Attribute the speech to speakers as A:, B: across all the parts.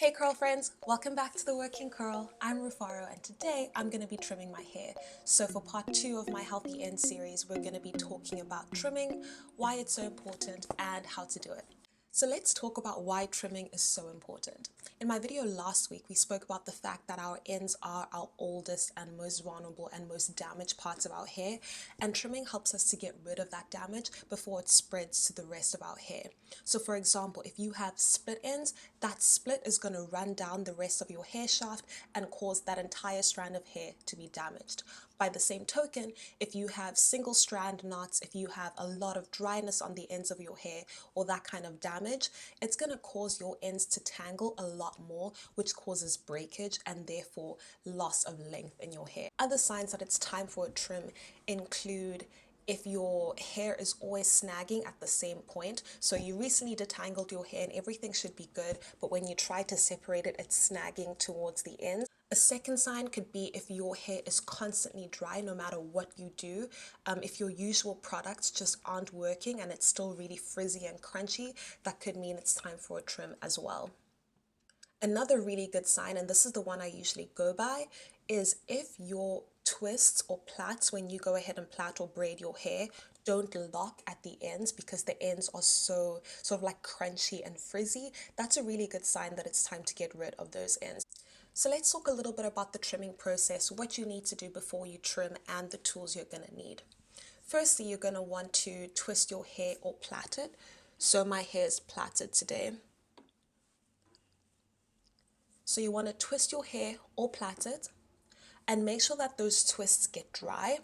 A: Hey curl friends, welcome back to The Working Curl. I'm Rufaro and today I'm going to be trimming my hair. So for part 2 of my Healthy Ends series, we're going to be talking about trimming, why it's so important and how to do it. So let's talk about why trimming is so important. In my video last week, we spoke about the fact that our ends are our oldest and most vulnerable and most damaged parts of our hair, and trimming helps us to get rid of that damage before it spreads to the rest of our hair. So for example, if you have split ends, that split is going to run down the rest of your hair shaft and cause that entire strand of hair to be damaged. By the same token, if you have single strand knots, if you have a lot of dryness on the ends of your hair or that kind of damage, it's going to cause your ends to tangle a lot more, which causes breakage and therefore loss of length in your hair. Other signs that it's time for a trim include if your hair is always snagging at the same point. So you recently detangled your hair and everything should be good, but when you try to separate it, it's snagging towards the ends. A second sign could be if your hair is constantly dry no matter what you do. If your usual products just aren't working and it's still really frizzy and crunchy, that could mean it's time for a trim as well. Another really good sign, and this is the one I usually go by, is if your twists or plaits when you go ahead and plait or braid your hair don't lock at the ends because the ends are so sort of like crunchy and frizzy, that's a really good sign that it's time to get rid of those ends. So let's talk a little bit about the trimming process, what you need to do before you trim and the tools you're going to need. Firstly, you're going to want to twist your hair or plait it. So my hair is plaited today. So you want to twist your hair or plait it and make sure that those twists get dry.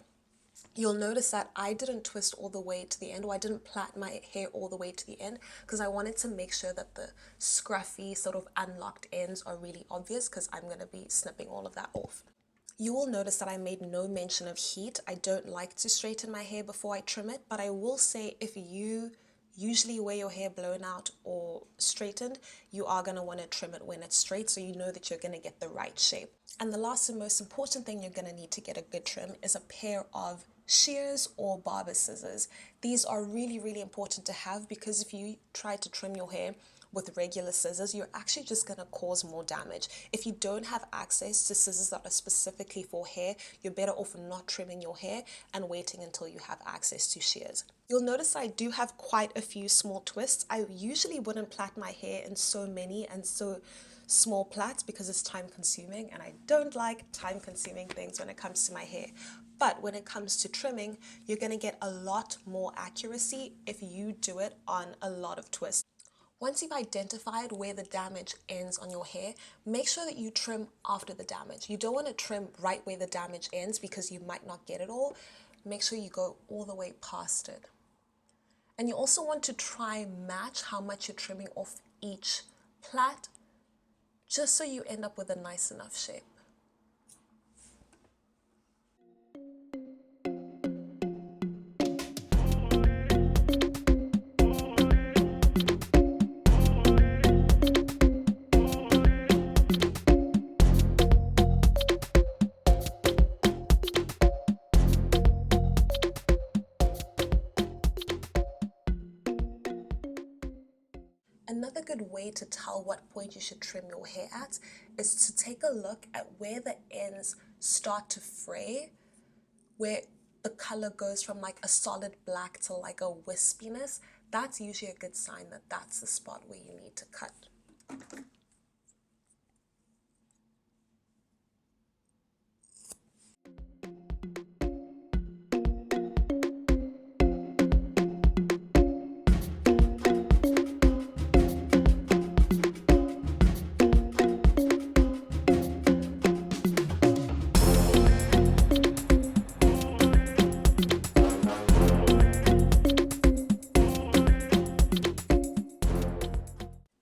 A: You'll notice that I didn't twist all the way to the end, or I didn't plait my hair all the way to the end because I wanted to make sure that the scruffy sort of unlocked ends are really obvious because I'm going to be snipping all of that off. You will notice that I made no mention of heat. I don't like to straighten my hair before I trim it, but I will say if you usually wear your hair blown out or straightened, you are going to want to trim it when it's straight so you know that you're going to get the right shape. And the last and most important thing you're going to need to get a good trim is a pair of shears or barber scissors. These are really, really important to have because if you try to trim your hair with regular scissors, you're actually just going to cause more damage. If you don't have access to scissors that are specifically for hair, you're better off not trimming your hair and waiting until you have access to shears. You'll notice I do have quite a few small twists. I usually wouldn't plait my hair in so many and so small plaits because it's time consuming, and I don't like time consuming things when it comes to my hair. But when it comes to trimming, you're going to get a lot more accuracy if you do it on a lot of twists. Once you've identified where the damage ends on your hair, make sure that you trim after the damage. You don't want to trim right where the damage ends because you might not get it all. Make sure you go all the way past it. And you also want to try and match how much you're trimming off each plait, just so you end up with a nice enough shape. Another good way to tell what point you should trim your hair at is to take a look at where the ends start to fray, where the color goes from like a solid black to like a wispiness. That's usually a good sign that that's the spot where you need to cut.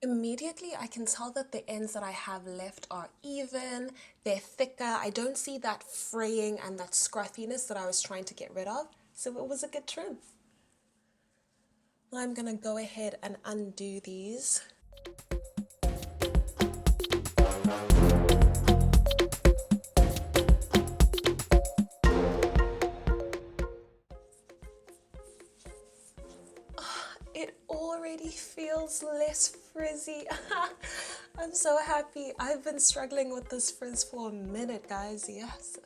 A: Immediately, I can tell that the ends that I have left are even, they're thicker. I don't see that fraying and that scruffiness that I was trying to get rid of. So it was a good trim. Now I'm gonna go ahead and undo these. It all already feels less frizzy. I'm so happy. I've been struggling with this frizz for a minute, guys. Yes.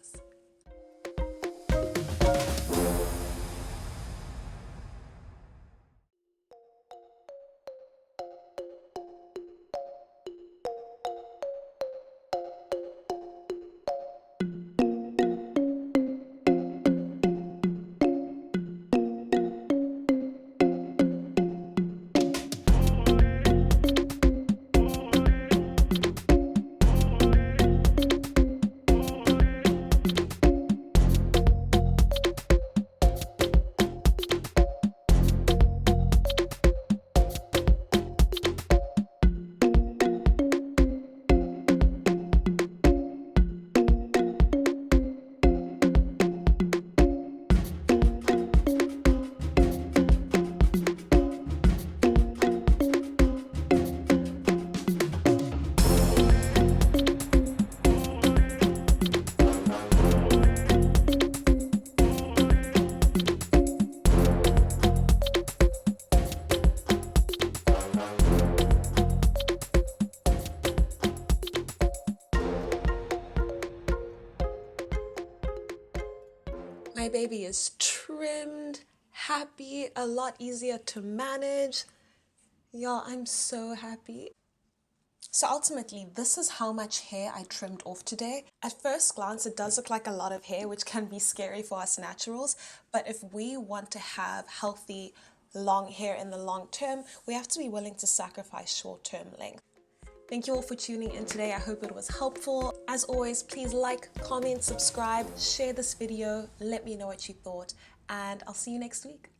A: My baby is trimmed, happy, a lot easier to manage. Y'all, I'm so happy. So ultimately, this is how much hair I trimmed off today. At first glance, it does look like a lot of hair, which can be scary for us naturals. But if we want to have healthy, long hair in the long term, we have to be willing to sacrifice short-term length. Thank you all for tuning in today. I hope it was helpful. As always, please like, comment, subscribe, share this video. Let me know what you thought, and I'll see you next week.